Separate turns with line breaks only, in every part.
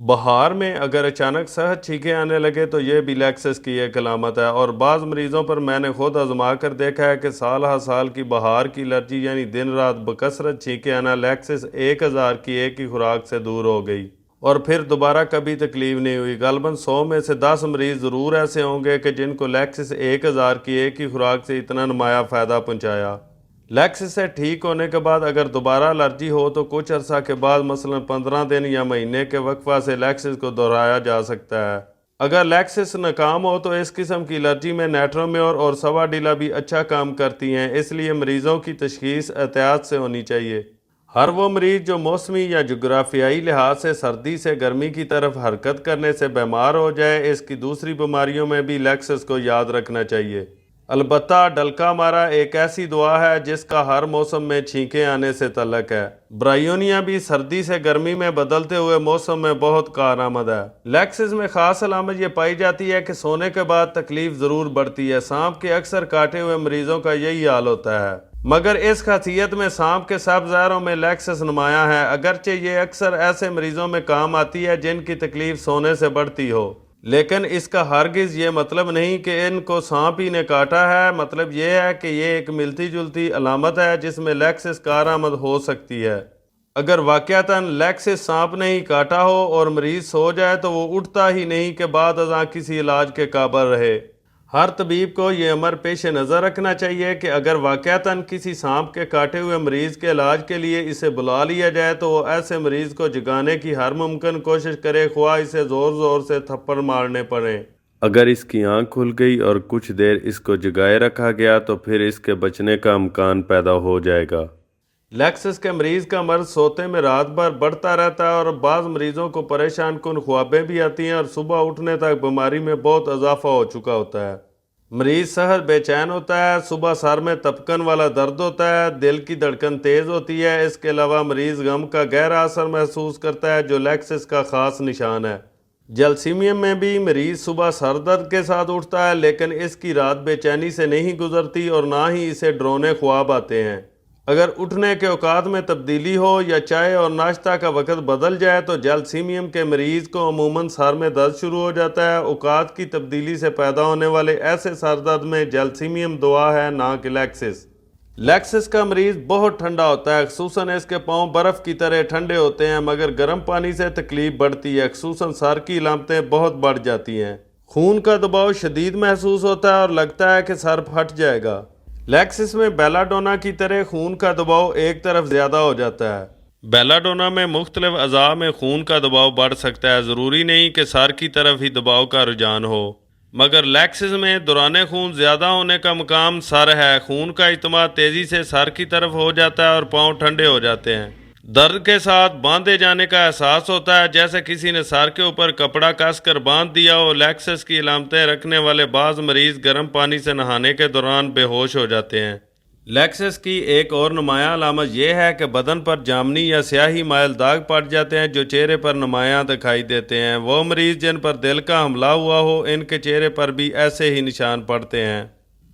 بہار میں اگر اچانک صحت چھینکیں آنے لگے تو یہ بھی لیکسس کی ایک علامت ہے، اور بعض مریضوں پر میں نے خود آزما کر دیکھا ہے کہ سال ہر سال کی بہار کی الرجی یعنی دن رات بکثرت چھینکیں آنا لیکسس 1000 کی ایک ہی خوراک سے دور ہو گئی اور پھر دوبارہ کبھی تکلیف نہیں ہوئی۔ غالباً 100 میں سے 10 مریض ضرور ایسے ہوں گے کہ جن کو لیکسس 1000 کی ایک ہی خوراک سے اتنا نمایاں فائدہ پہنچایا۔ لیکسس سے ٹھیک ہونے کے بعد اگر دوبارہ الرجی ہو تو کچھ عرصہ کے بعد مثلا 15 دن یا مہینے کے وقفہ سے لیکسس کو دہرایا جا سکتا ہے۔ اگر لیکسس ناکام ہو تو اس قسم کی الرجی میں نیٹرومیور اور سواڈیلا بھی اچھا کام کرتی ہیں، اس لیے مریضوں کی تشخیص احتیاط سے ہونی چاہیے۔ ہر وہ مریض جو موسمی یا جغرافیائی لحاظ سے سردی سے گرمی کی طرف حرکت کرنے سے بیمار ہو جائے، اس کی دوسری بیماریوں میں بھی لیکسس کو یاد رکھنا چاہیے۔ البتہ ڈلکا مارا ایک ایسی دعا ہے جس کا ہر موسم میں چھینکیں آنے سے تعلق ہے۔ برائیونیا بھی سردی سے گرمی میں بدلتے ہوئے موسم میں بہت کارآمد ہے۔ لیکسس میں خاص علامت یہ پائی جاتی ہے کہ سونے کے بعد تکلیف ضرور بڑھتی ہے۔ سانپ کے اکثر کاٹے ہوئے مریضوں کا یہی حال ہوتا ہے، مگر اس خاصیت میں سانپ کے سب زہروں میں لیکسس نمایاں ہے، اگرچہ یہ اکثر ایسے مریضوں میں کام آتی ہے جن کی تکلیف سونے سے بڑھتی ہو، لیکن اس کا ہرگز یہ مطلب نہیں کہ ان کو سانپ ہی نے کاٹا ہے۔ مطلب یہ ہے کہ یہ ایک ملتی جلتی علامت ہے جس میں لیکسس کارآمد ہو سکتی ہے۔ اگر واقعتاً لیکسس سانپ نے ہی کاٹا ہو اور مریض سو جائے تو وہ اٹھتا ہی نہیں کہ بعد ازاں کسی علاج کے قابل رہے۔ ہر طبیب کو یہ امر پیش نظر رکھنا چاہیے کہ اگر واقعتاً کسی سانپ کے کاٹے ہوئے مریض کے علاج کے لیے اسے بلا لیا جائے تو وہ ایسے مریض کو جگانے کی ہر ممکن کوشش کرے، خواہ اسے زور زور سے تھپڑ مارنے پڑیں۔ اگر اس کی آنکھ کھل گئی اور کچھ دیر اس کو جگائے رکھا گیا تو پھر اس کے بچنے کا امکان پیدا ہو جائے گا۔ لیکسس کے مریض کا مرض سوتے میں رات بھر بڑھتا رہتا ہے اور بعض مریضوں کو پریشان کن خوابیں بھی آتی ہیں اور صبح اٹھنے تک بیماری میں بہت اضافہ ہو چکا ہوتا ہے۔ مریض سحر بے چین ہوتا ہے، صبح سر میں تپکن والا درد ہوتا ہے، دل کی دھڑکن تیز ہوتی ہے۔ اس کے علاوہ مریض غم کا گہرا اثر محسوس کرتا ہے جو لیکسس کا خاص نشان ہے۔ جلسیمیم میں بھی مریض صبح سر درد کے ساتھ اٹھتا ہے لیکن اس کی رات بے چینی سے نہیں گزرتی اور نہ ہی اسے ڈرونے خواب آتے ہیں۔ اگر اٹھنے کے اوقات میں تبدیلی ہو یا چائے اور ناشتہ کا وقت بدل جائے تو جلسیمیم کے مریض کو عموماً سر میں درد شروع ہو جاتا ہے۔ اوقات کی تبدیلی سے پیدا ہونے والے ایسے سر درد میں جلسیمیم دوا ہے، نہ کہ لیکسس۔ لیکسس کا مریض بہت ٹھنڈا ہوتا ہے، خصوصاً اس کے پاؤں برف کی طرح ٹھنڈے ہوتے ہیں، مگر گرم پانی سے تکلیف بڑھتی ہے، خصوصاً سر کی علامتیں بہت بڑھ جاتی ہیں۔ خون کا دباؤ شدید محسوس ہوتا ہے اور لگتا ہے کہ سر پھٹ جائے گا۔ لیکسس میں بیلا ڈونا کی طرح خون کا دباؤ ایک طرف زیادہ ہو جاتا ہے۔ بیلا ڈونا میں مختلف اعضاء میں خون کا دباؤ بڑھ سکتا ہے، ضروری نہیں کہ سر کی طرف ہی دباؤ کا رجحان ہو، مگر لیکسس میں دوران خون زیادہ ہونے کا مقام سر ہے۔ خون کا اجتماع تیزی سے سر کی طرف ہو جاتا ہے اور پاؤں ٹھنڈے ہو جاتے ہیں۔ درد کے ساتھ باندھے جانے کا احساس ہوتا ہے جیسے کسی نے سر کے اوپر کپڑا کس کر باندھ دیا ہو۔ لیکسس کی علامتیں رکھنے والے بعض مریض گرم پانی سے نہانے کے دوران بے ہوش ہو جاتے ہیں۔ لیکسس کی ایک اور نمایاں علامت یہ ہے کہ بدن پر جامنی یا سیاہی مائل داغ پڑ جاتے ہیں جو چہرے پر نمایاں دکھائی دیتے ہیں۔ وہ مریض جن پر دل کا حملہ ہوا ہو ان کے چہرے پر بھی ایسے ہی نشان پڑتے ہیں۔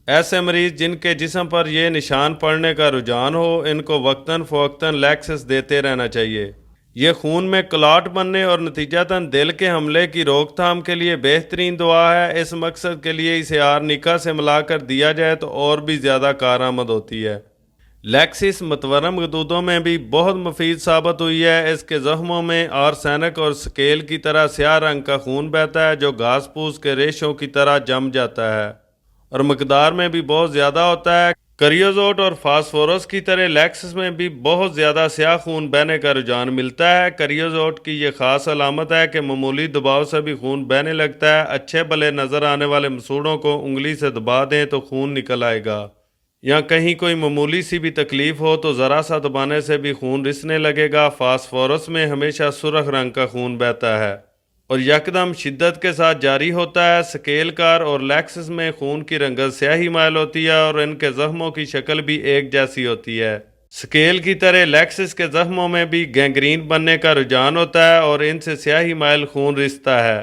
ایسے مریض جن کے جسم پر یہ نشان پڑنے کا رجحان ہو ان کو وقتاً فوقتاً لیکسس دیتے رہنا چاہیے۔ یہ خون میں کلاٹ بننے اور نتیجتاً دل کے حملے کی روک تھام کے لیے بہترین دعا ہے۔ اس مقصد کے لیے اسے آرنیکا سے ملا کر دیا جائے تو اور بھی زیادہ کارآمد ہوتی ہے۔ لیکسس متورم غدودوں میں بھی بہت مفید ثابت ہوئی ہے۔ اس کے زخموں میں آرسینک اور سکیل کی طرح سیاہ رنگ کا خون بہتا ہے جو گھاس پھوس کے ریشوں کی طرح جم جاتا ہے اور مقدار میں بھی بہت زیادہ ہوتا ہے۔ کریوزوٹ اور فاسفورس کی طرح لیکسس میں بھی بہت زیادہ سیاہ خون بہنے کا رجحان ملتا ہے۔ کریوزوٹ کی یہ خاص علامت ہے کہ معمولی دباؤ سے بھی خون بہنے لگتا ہے۔ اچھے بھلے نظر آنے والے مسوڑوں کو انگلی سے دبا دیں تو خون نکل آئے گا، یا کہیں کوئی معمولی سی بھی تکلیف ہو تو ذرا سا دبانے سے بھی خون رسنے لگے گا۔ فاسفورس میں ہمیشہ سرخ رنگ کا خون بہتا ہے اور یکدم شدت کے ساتھ جاری ہوتا ہے۔ سکیل کار اور لیکسس میں خون کی رنگت سیاہی مائل ہوتی ہے اور ان کے زخموں کی شکل بھی ایک جیسی ہوتی ہے۔ سکیل کی طرح لیکسس کے زخموں میں بھی گینگرین بننے کا رجحان ہوتا ہے اور ان سے سیاہی مائل خون رستا ہے۔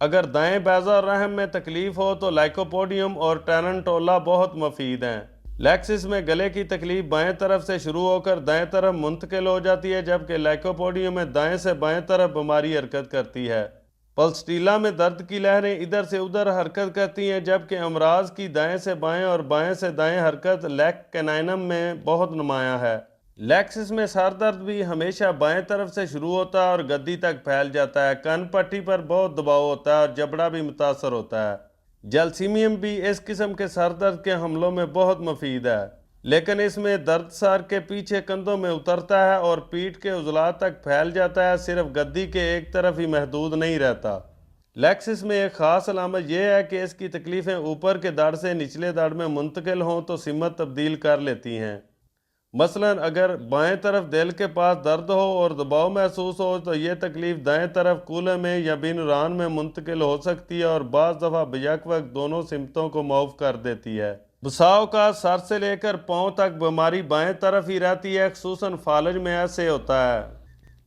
اگر دائیں بیضہ اور رحم میں تکلیف ہو تو لائکوپوڈیم اور ٹیننٹولا بہت مفید ہیں۔ لیکسس میں گلے کی تکلیف بائیں طرف سے شروع ہو کر دائیں طرف منتقل ہو جاتی ہے، جبکہ لائکوپوڈیم میں دائیں سے بائیں طرف بیماری حرکت کرتی ہے۔ پلسٹیلا میں درد کی لہریں ادھر سے ادھر حرکت کرتی ہیں، جبکہ امراض کی دائیں سے بائیں اور بائیں سے دائیں حرکت لیک کینائنم میں بہت نمایاں ہے۔ لیکسس میں سر درد بھی ہمیشہ بائیں طرف سے شروع ہوتا ہے اور گدی تک پھیل جاتا ہے۔ کن پٹی پر بہت دباؤ ہوتا ہے اور جبڑا بھی متاثر ہوتا ہے۔ جلسیمیم بھی اس قسم کے سر درد کے حملوں میں بہت مفید ہے، لیکن اس میں درد سر کے پیچھے کندھوں میں اترتا ہے اور پیٹھ کے عضلات تک پھیل جاتا ہے، صرف گدی کے ایک طرف ہی محدود نہیں رہتا۔ لیکسس میں ایک خاص علامت یہ ہے کہ اس کی تکلیفیں اوپر کے دڑ سے نچلے دڑ میں منتقل ہوں تو سمت تبدیل کر لیتی ہیں۔ مثلا اگر بائیں طرف دل کے پاس درد ہو اور دباؤ محسوس ہو تو یہ تکلیف دائیں طرف کولے میں یا بین ران میں منتقل ہو سکتی ہے اور بعض دفعہ بیک وقت دونوں سمتوں کو معاف کر دیتی ہے۔ بسا اوقات سر سے لے کر پاؤں تک بیماری بائیں طرف ہی رہتی ہے، خصوصاً فالج میں ایسے ہوتا ہے،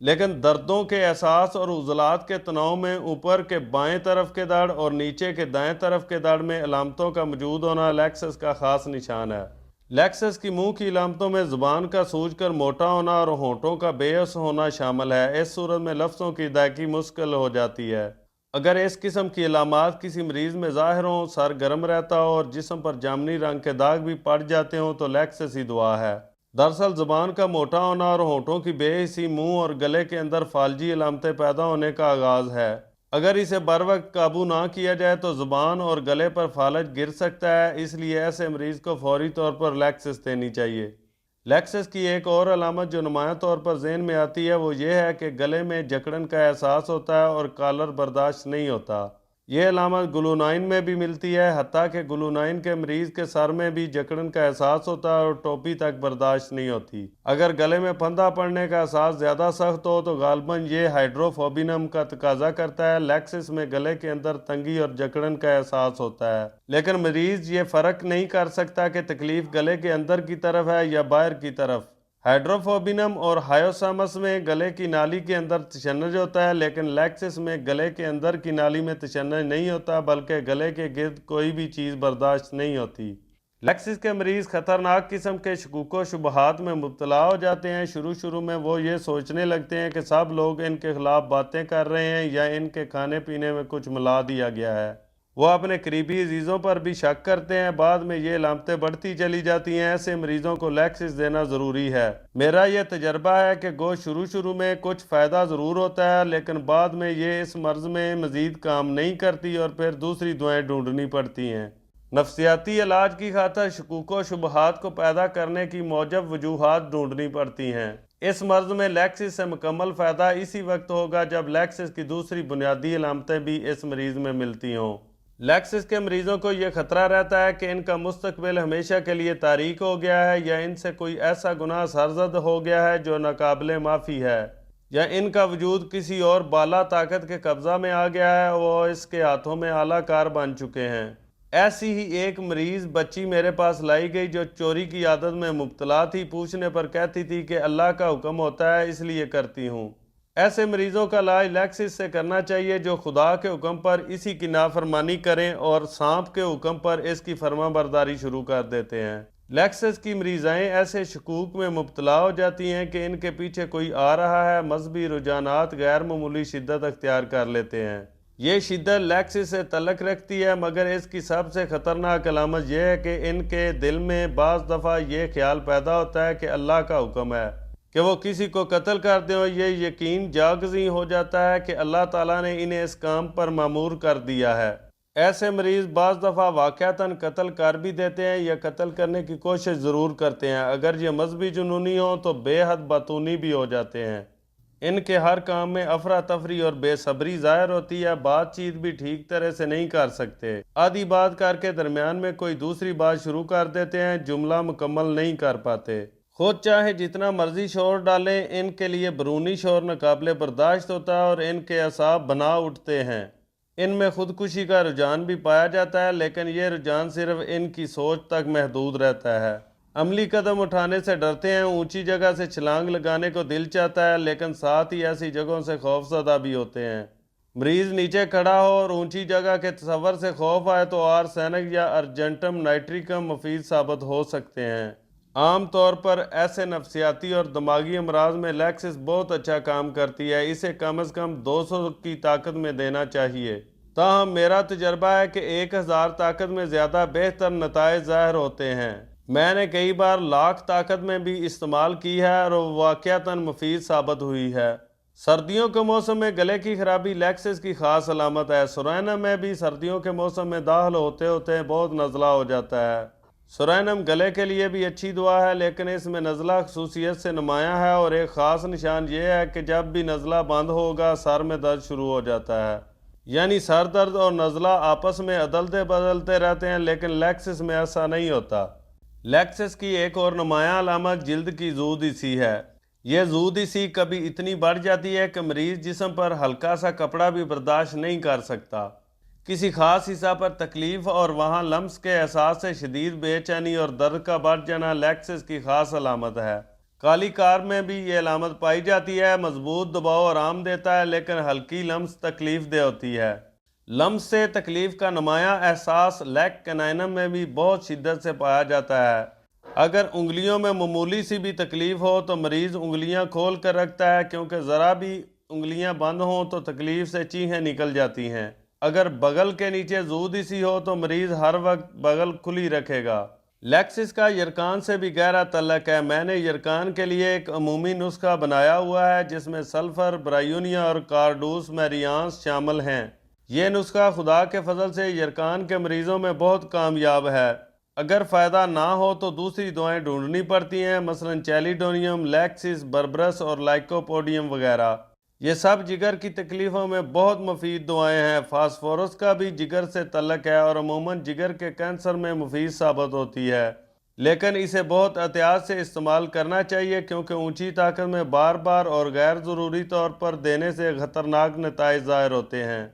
لیکن دردوں کے احساس اور عضلات کے تناؤ میں اوپر کے بائیں طرف کے دڑ اور نیچے کے دائیں طرف کے دڑ میں علامتوں کا موجود ہونا لیکسس کا خاص نشان ہے۔ لیکسس کی منہ کی علامتوں میں زبان کا سوج کر موٹا ہونا اور ہونٹوں کا بے حس ہونا شامل ہے۔ اس صورت میں لفظوں کی ادائیگی مشکل ہو جاتی ہے۔ اگر اس قسم کی علامات کسی مریض میں ظاہر ہوں، سر گرم رہتا ہو اور جسم پر جامنی رنگ کے داغ بھی پڑ جاتے ہوں تو لیکسس ہی دعا ہے۔ دراصل زبان کا موٹا ہونا اور ہونٹوں کی بے حسی منہ اور گلے کے اندر فالجی علامتیں پیدا ہونے کا آغاز ہے۔ اگر اسے بر وقت قابو نہ کیا جائے تو زبان اور گلے پر فالج گر سکتا ہے، اس لیے ایسے مریض کو فوری طور پر لیکسس دینی چاہیے۔ لیکسس کی ایک اور علامت جو نمایاں طور پر ذہن میں آتی ہے وہ یہ ہے کہ گلے میں جکڑن کا احساس ہوتا ہے اور کالر برداشت نہیں ہوتا۔ یہ علامت گلونائن میں بھی ملتی ہے، حتیٰ کہ گلونائن کے مریض کے سر میں بھی جکڑن کا احساس ہوتا ہے اور ٹوپی تک برداشت نہیں ہوتی۔ اگر گلے میں پھندا پڑنے کا احساس زیادہ سخت ہو تو غالباً یہ ہائیڈروفوبینم کا تقاضا کرتا ہے۔ لیکسس میں گلے کے اندر تنگی اور جکڑن کا احساس ہوتا ہے، لیکن مریض یہ فرق نہیں کر سکتا کہ تکلیف گلے کے اندر کی طرف ہے یا باہر کی طرف۔ ہائیڈروفوبینم اور ہائیوسامس میں گلے کی نالی کے اندر تشنج ہوتا ہے، لیکن لیکسس میں گلے کے اندر کی نالی میں تشنج نہیں ہوتا، بلکہ گلے کے گرد کوئی بھی چیز برداشت نہیں ہوتی۔ لیکسس کے مریض خطرناک قسم کے شکوک و شبہات میں مبتلا ہو جاتے ہیں۔ شروع میں وہ یہ سوچنے لگتے ہیں کہ سب لوگ ان کے خلاف باتیں کر رہے ہیں یا ان کے کھانے پینے میں کچھ ملا دیا گیا ہے۔ وہ اپنے قریبی عزیزوں پر بھی شک کرتے ہیں۔ بعد میں یہ علامتیں بڑھتی چلی جاتی ہیں۔ ایسے مریضوں کو لیکسس دینا ضروری ہے۔ میرا یہ تجربہ ہے کہ گو شروع میں کچھ فائدہ ضرور ہوتا ہے، لیکن بعد میں یہ اس مرض میں مزید کام نہیں کرتی اور پھر دوسری دعائیں ڈھونڈنی پڑتی ہیں۔ نفسیاتی علاج کی خاطر شکوک و شبہات کو پیدا کرنے کی موجب وجوہات ڈھونڈنی پڑتی ہیں۔ اس مرض میں لیکسس سے مکمل فائدہ اسی وقت ہوگا جب لیکسس کی دوسری بنیادی علامتیں بھی اس مریض میں ملتی ہوں۔ لیکسس کے مریضوں کو یہ خطرہ رہتا ہے کہ ان کا مستقبل ہمیشہ کے لیے تاریک ہو گیا ہے، یا ان سے کوئی ایسا گناہ سرزد ہو گیا ہے جو ناقابل معافی ہے، یا ان کا وجود کسی اور بالا طاقت کے قبضہ میں آ گیا ہے، وہ اس کے ہاتھوں میں اعلیٰ کار بن چکے ہیں۔ ایسی ہی ایک مریض بچی میرے پاس لائی گئی جو چوری کی عادت میں مبتلا تھی۔ پوچھنے پر کہتی تھی کہ اللہ کا حکم ہوتا ہے اس لیے کرتی ہوں۔ ایسے مریضوں کا علاج لیکسس سے کرنا چاہیے جو خدا کے حکم پر اسی کی نافرمانی کریں اور سانپ کے حکم پر اس کی فرما برداری شروع کر دیتے ہیں۔ لیکسس کی مریضائیں ایسے شکوک میں مبتلا ہو جاتی ہیں کہ ان کے پیچھے کوئی آ رہا ہے۔ مذہبی رجحانات غیر معمولی شدت اختیار کر لیتے ہیں۔ یہ شدت لیکسس سے تعلق رکھتی ہے، مگر اس کی سب سے خطرناک علامت یہ ہے کہ ان کے دل میں بعض دفعہ یہ خیال پیدا ہوتا ہے کہ اللہ کا حکم ہے کہ وہ کسی کو قتل کر دیں، اور یہ یقین جاگزیں ہو جاتا ہے کہ اللہ تعالیٰ نے انہیں اس کام پر مامور کر دیا ہے۔ ایسے مریض بعض دفعہ واقعتاً قتل کر بھی دیتے ہیں یا قتل کرنے کی کوشش ضرور کرتے ہیں۔ اگر یہ مذہبی جنونی ہوں تو بے حد باتونی بھی ہو جاتے ہیں۔ ان کے ہر کام میں افراتفری اور بے صبری ظاہر ہوتی ہے۔ بات چیت بھی ٹھیک طرح سے نہیں کر سکتے، آدھی بات کر کے درمیان میں کوئی دوسری بات شروع کر دیتے ہیں، جملہ مکمل نہیں کر پاتے۔ خود چاہے جتنا مرضی شور ڈالیں، ان کے لیے بیرونی شور ناقابل برداشت ہوتا ہے اور ان کے اعصاب بنا اٹھتے ہیں۔ ان میں خودکشی کا رجحان بھی پایا جاتا ہے، لیکن یہ رجحان صرف ان کی سوچ تک محدود رہتا ہے۔ عملی قدم اٹھانے سے ڈرتے ہیں، اونچی جگہ سے چھلانگ لگانے کو دل چاہتا ہے، لیکن ساتھ ہی ایسی جگہوں سے خوف زدہ بھی ہوتے ہیں۔ مریض نیچے کھڑا ہو اور اونچی جگہ کے تصور سے خوف آئے تو آرسینک یا ارجنٹم نائٹریکم مفید ثابت ہو سکتے ہیں۔ عام طور پر ایسے نفسیاتی اور دماغی امراض میں لیکسس بہت اچھا کام کرتی ہے، اسے کم از کم 200 کی طاقت میں دینا چاہیے۔ تاہم میرا تجربہ ہے کہ 1000 طاقت میں زیادہ بہتر نتائج ظاہر ہوتے ہیں۔ میں نے کئی بار 1,00,000 طاقت میں بھی استعمال کی ہے اور وہ واقعتاً مفید ثابت ہوئی ہے۔ سردیوں کے موسم میں گلے کی خرابی لیکسس کی خاص علامت ہے۔ سورینم میں بھی سردیوں کے موسم میں داخل ہوتے ہوتے بہت نزلہ ہو جاتا ہے۔ سورینم گلے کے لیے بھی اچھی دعا ہے، لیکن اس میں نزلہ خصوصیت سے نمایاں ہے اور ایک خاص نشان یہ ہے کہ جب بھی نزلہ بند ہوگا سر میں درد شروع ہو جاتا ہے۔ یعنی سر درد اور نزلہ آپس میں عدلتے بدلتے رہتے ہیں، لیکن لیکسس میں ایسا نہیں ہوتا۔ لیکسس کی ایک اور نمایاں علامت جلد کی زودسی ہے۔ یہ زودسی کبھی اتنی بڑھ جاتی ہے کہ مریض جسم پر ہلکا سا کپڑا بھی برداشت نہیں کر سکتا۔ کسی خاص حصہ پر تکلیف اور وہاں لمس کے احساس سے شدید بے چینی اور درد کا بڑھ جانا لیکسس کی خاص علامت ہے۔ کالی کار میں بھی یہ علامت پائی جاتی ہے۔ مضبوط دباؤ آرام دیتا ہے، لیکن ہلکی لمس تکلیف دہ ہوتی ہے۔ لمس سے تکلیف کا نمایاں احساس لیگ کینائنم میں بھی بہت شدت سے پایا جاتا ہے۔ اگر انگلیوں میں معمولی سی بھی تکلیف ہو تو مریض انگلیاں کھول کر رکھتا ہے، کیونکہ ذرا بھی انگلیاں بند ہوں تو تکلیف سے چیخیں نکل جاتی ہیں۔ اگر بغل کے نیچے زودسی ہو تو مریض ہر وقت بغل کھلی رکھے گا۔ لیکسس کا یرکان سے بھی گہرا تعلق ہے۔ میں نے یرکان کے لیے ایک عمومی نسخہ بنایا ہوا ہے جس میں سلفر، برایونیا اور کارڈوس میریانس شامل ہیں۔ یہ نسخہ خدا کے فضل سے یرکان کے مریضوں میں بہت کامیاب ہے۔ اگر فائدہ نہ ہو تو دوسری دعائیں ڈھونڈنی پڑتی ہیں، مثلا چیلیڈونیم، لیکسس، بربرس اور لائکوپوڈیم وغیرہ۔ یہ سب جگر کی تکلیفوں میں بہت مفید دعائیں ہیں۔ فاسفورس کا بھی جگر سے تعلق ہے اور عموماً جگر کے کینسر میں مفید ثابت ہوتی ہے، لیکن اسے بہت احتیاط سے استعمال کرنا چاہیے کیونکہ اونچی طاقت میں بار بار اور غیر ضروری طور پر دینے سے خطرناک نتائج ظاہر ہوتے ہیں۔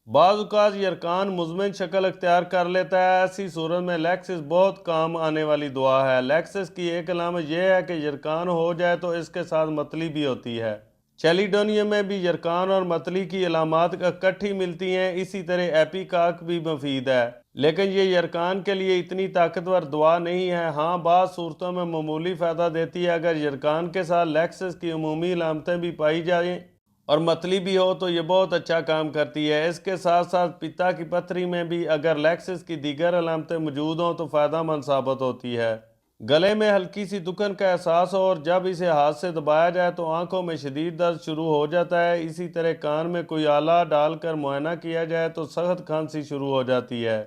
بعض اوقات یرکان مزمن شکل اختیار کر لیتا ہے، ایسی صورت میں لیکسس بہت کام آنے والی دعا ہے۔ لیکسس کی ایک علامت یہ ہے کہ یرکان ہو جائے تو اس کے ساتھ متلی بھی ہوتی ہے۔ چیلیڈونیم میں بھی یرکان اور متلی کی علامات اکٹھی ملتی ہیں۔ اسی طرح ایپیکاک بھی مفید ہے، لیکن یہ یرکان کے لیے اتنی طاقتور دعا نہیں ہے۔ ہاں، بعض صورتوں میں معمولی فائدہ دیتی ہے۔ اگر یرکان کے ساتھ لیکسس کی عمومی علامتیں بھی پائی جائیں اور متلی بھی ہو تو یہ بہت اچھا کام کرتی ہے۔ اس کے ساتھ ساتھ پتا کی پتھری میں بھی اگر لیکسس کی دیگر علامتیں موجود ہوں تو فائدہ مند ثابت ہوتی ہے۔ گلے میں ہلکی سی دکن کا احساس ہو اور جب اسے ہاتھ سے دبایا جائے تو آنکھوں میں شدید درد شروع ہو جاتا ہے۔ اسی طرح کان میں کوئی آلہ ڈال کر معائنہ کیا جائے تو سخت کھانسی شروع ہو جاتی ہے۔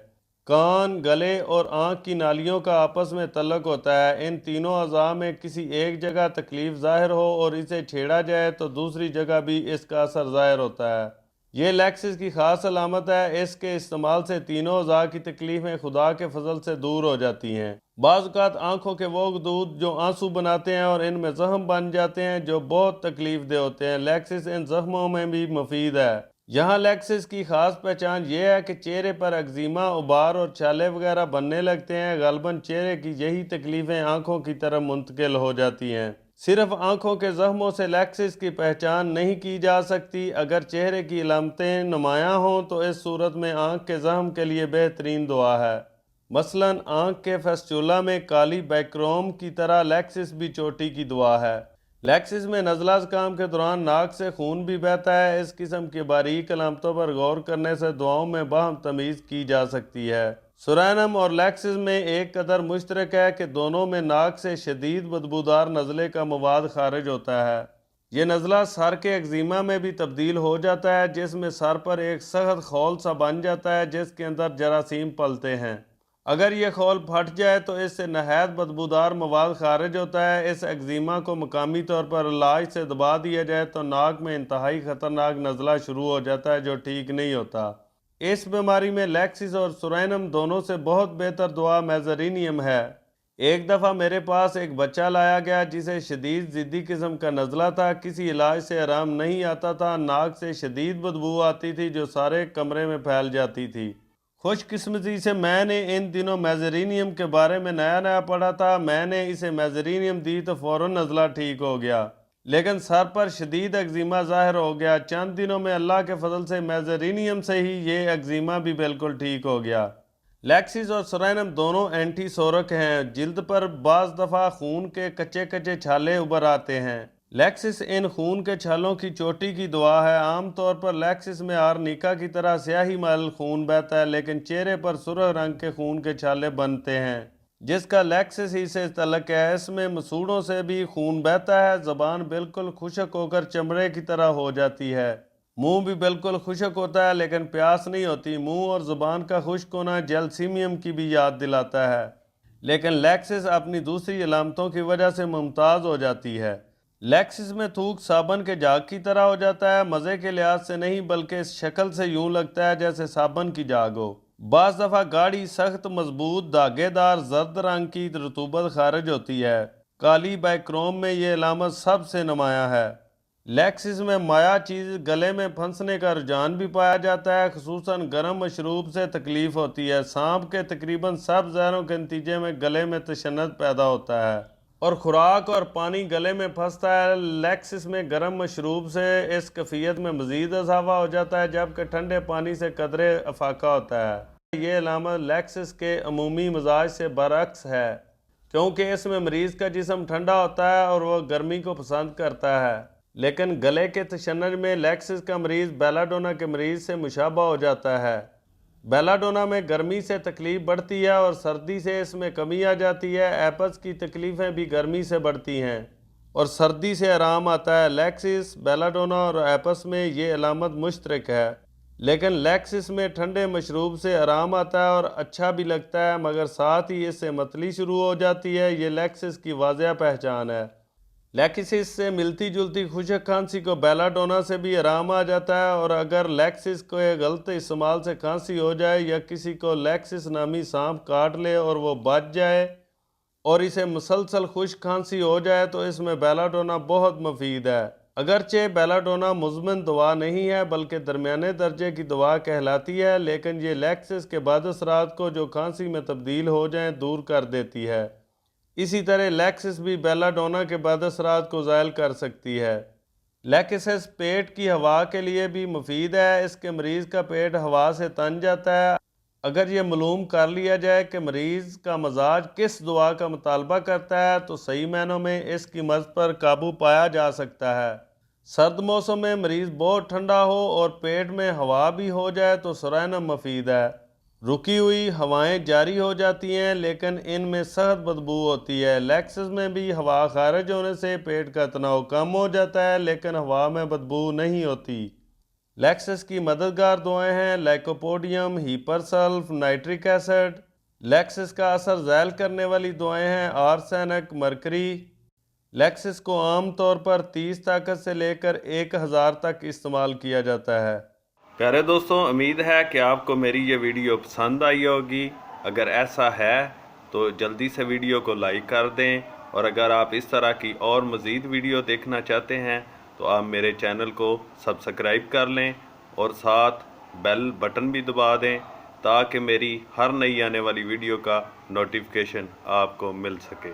کان، گلے اور آنکھ کی نالیوں کا آپس میں تعلق ہوتا ہے۔ ان تینوں اعضاء میں کسی ایک جگہ تکلیف ظاہر ہو اور اسے چھیڑا جائے تو دوسری جگہ بھی اس کا اثر ظاہر ہوتا ہے۔ یہ لیکسس کی خاص علامت ہے۔ اس کے استعمال سے تینوں اعضاء کی تکلیفیں خدا کے فضل سے دور ہو جاتی ہیں۔ بعض اوقات آنکھوں کے وہ خطوط جو آنسو بناتے ہیں اور ان میں زخم بن جاتے ہیں جو بہت تکلیف دہ ہوتے ہیں، لیکسس ان زخموں میں بھی مفید ہے۔ یہاں لیکسس کی خاص پہچان یہ ہے کہ چہرے پر اگزیما، ابار اور چھالے وغیرہ بننے لگتے ہیں۔ غالباً چہرے کی یہی تکلیفیں آنکھوں کی طرف منتقل ہو جاتی ہیں۔ صرف آنکھوں کے زخموں سے لیکسس کی پہچان نہیں کی جا سکتی۔ اگر چہرے کی علامتیں نمایاں ہوں تو اس صورت میں آنکھ کے زخم کے لیے بہترین دعا ہے۔ مثلاً آنکھ کے فیسچولا میں کالی بیکروم کی طرح لیکسس بھی چوٹی کی دعا ہے۔ لیکسس میں نزلہ زکام کے دوران ناک سے خون بھی بہتا ہے۔ اس قسم کی باریک علامتوں پر غور کرنے سے دعاؤں میں باہم تمیز کی جا سکتی ہے۔ سورینم اور لیکسس میں ایک قدر مشترک ہے کہ دونوں میں ناک سے شدید بدبودار نزلے کا مواد خارج ہوتا ہے۔ یہ نزلہ سر کے ایگزیما میں بھی تبدیل ہو جاتا ہے، جس میں سر پر ایک سخت خول سا بن جاتا ہے جس کے اندر جراثیم پلتے ہیں۔ اگر یہ خول پھٹ جائے تو اس سے نہایت بدبودار مواد خارج ہوتا ہے۔ اس ایگزیما کو مقامی طور پر علاج سے دبا دیا جائے تو ناک میں انتہائی خطرناک نزلہ شروع ہو جاتا ہے جو ٹھیک نہیں ہوتا۔ اس بیماری میں لیکسس اور سورینم دونوں سے بہت بہتر دعا میزرینیم ہے۔ ایک دفعہ میرے پاس ایک بچہ لایا گیا جسے شدید ضدی قسم کا نزلہ تھا۔ کسی علاج سے آرام نہیں آتا تھا۔ ناک سے شدید بدبو آتی تھی جو سارے کمرے میں پھیل جاتی تھی۔ خوش قسمتی سے میں نے ان دنوں میزرینیم کے بارے میں نیا پڑھا تھا۔ میں نے اسے میزرینیم دی تو فوراً نزلہ ٹھیک ہو گیا، لیکن سر پر شدید ایگزیما ظاہر ہو گیا۔ چند دنوں میں اللہ کے فضل سے میزرینیم سے ہی یہ ایگزیما بھی بالکل ٹھیک ہو گیا۔ لیکسس اور سورینم دونوں اینٹی سورک ہیں۔ جلد پر بعض دفعہ خون کے کچے کچے چھالے ابھر آتے ہیں۔ لیکسس ان خون کے چھالوں کی چوٹی کی دوا ہے۔ عام طور پر لیکسس میں آرنیکا کی طرح سیاہی مائل خون بہتا ہے، لیکن چہرے پر سرخ رنگ کے خون کے چھالے بنتے ہیں جس کا لیکسس ہی سے تعلق ہے۔ اس میں مسوڑوں سے بھی خون بہتا ہے۔ زبان بالکل خشک ہو کر چمڑے کی طرح ہو جاتی ہے۔ منہ بھی بالکل خشک ہوتا ہے لیکن پیاس نہیں ہوتی۔ منہ اور زبان کا خشک ہونا جیلسیمیم کی بھی یاد دلاتا ہے، لیکن لیکسس اپنی دوسری علامتوں کی وجہ سے ممتاز ہو جاتی ہے۔ لیکسس میں تھوک صابن کے جاگ کی طرح ہو جاتا ہے، مزے کے لحاظ سے نہیں بلکہ اس شکل سے یوں لگتا ہے جیسے صابن کی جاگ ہو۔ بعض دفعہ گاڑھی سخت مضبوط دھاگے دار زرد رنگ کی رطوبت خارج ہوتی ہے۔ کالی بائکروم میں یہ علامت سب سے نمایاں ہے۔ لیکسس میں مائع چیز گلے میں پھنسنے کا رجحان بھی پایا جاتا ہے، خصوصاً گرم مشروب سے تکلیف ہوتی ہے۔ سانپ کے تقریباً سب زہروں کے نتیجے میں گلے میں تشنج پیدا ہوتا ہے اور خوراک اور پانی گلے میں پھنستا ہے۔ لیکسس میں گرم مشروب سے اس کیفیت میں مزید اضافہ ہو جاتا ہے، جبکہ ٹھنڈے پانی سے قدرے افاقہ ہوتا ہے۔ یہ علامت لیکسس کے عمومی مزاج سے برعکس ہے، کیونکہ اس میں مریض کا جسم ٹھنڈا ہوتا ہے اور وہ گرمی کو پسند کرتا ہے، لیکن گلے کے تشنج میں لیکسس کا مریض بیلاڈونا کے مریض سے مشابہ ہو جاتا ہے۔ بیلاڈونا میں گرمی سے تکلیف بڑھتی ہے اور سردی سے اس میں کمی آ جاتی ہے۔ ایپس کی تکلیفیں بھی گرمی سے بڑھتی ہیں اور سردی سے آرام آتا ہے۔ لیکسس، بیلاڈونا اور ایپس میں یہ علامت مشترک ہے، لیکن لیکسس میں ٹھنڈے مشروب سے آرام آتا ہے اور اچھا بھی لگتا ہے، مگر ساتھ ہی اس سے متلی شروع ہو جاتی ہے۔ یہ لیکسس کی واضح پہچان ہے۔ لیکسس سے ملتی جلتی خشک کھانسی کو بیلاڈونا سے بھی آرام آ جاتا ہے، اور اگر لیکسس کو غلط استعمال سے کھانسی ہو جائے یا کسی کو لیکسس نامی سانپ کاٹ لے اور وہ بچ جائے اور اسے مسلسل خشک کھانسی ہو جائے تو اس میں بیلاڈونا بہت مفید ہے۔ اگرچہ بیلاڈونا مزمن دوا نہیں ہے بلکہ درمیانے درجے کی دوا کہلاتی ہے، لیکن یہ لیکسس کے بعد اثرات کو جو کھانسی میں تبدیل ہو جائیں دور کر دیتی ہے۔ اسی طرح لیکسس بھی بیلاڈونا کے بعد اثرات کو زائل کر سکتی ہے۔ لیکسس پیٹ کی ہوا کے لیے بھی مفید ہے۔ اس کے مریض کا پیٹ ہوا سے تن جاتا ہے۔ اگر یہ معلوم کر لیا جائے کہ مریض کا مزاج کس دوا کا مطالبہ کرتا ہے تو صحیح معنوں میں اس کی مرض پر قابو پایا جا سکتا ہے۔ سرد موسم میں مریض بہت ٹھنڈا ہو اور پیٹ میں ہوا بھی ہو جائے تو سورینم مفید ہے۔ رکی ہوئی ہوائیں جاری ہو جاتی ہیں لیکن ان میں سخت بدبو ہوتی ہے۔ لیکسس میں بھی ہوا خارج ہونے سے پیٹ کا تناؤ کم ہو جاتا ہے لیکن ہوا میں بدبو نہیں ہوتی۔ لیکسس کی مددگار دعائیں ہیں لائکوپوڈیم، ہیپرسلف، نائٹرک ایسڈ۔ لیکسس کا اثر زائل کرنے والی دعائیں ہیں آرسینک، مرکری۔ لیکسس کو عام طور پر 30 طاقت سے لے کر 1000 تک استعمال کیا جاتا ہے۔ پیارے دوستوں، امید ہے کہ آپ کو میری یہ ویڈیو پسند آئی ہوگی۔ اگر ایسا ہے تو جلدی سے ویڈیو کو لائک کر دیں، اور اگر آپ اس طرح کی اور مزید ویڈیو دیکھنا چاہتے ہیں تو آپ میرے چینل کو سبسکرائب کر لیں اور ساتھ بیل بٹن بھی دبا دیں تاکہ میری ہر نئی آنے والی ویڈیو کا نوٹیفیکیشن آپ کو مل سکے۔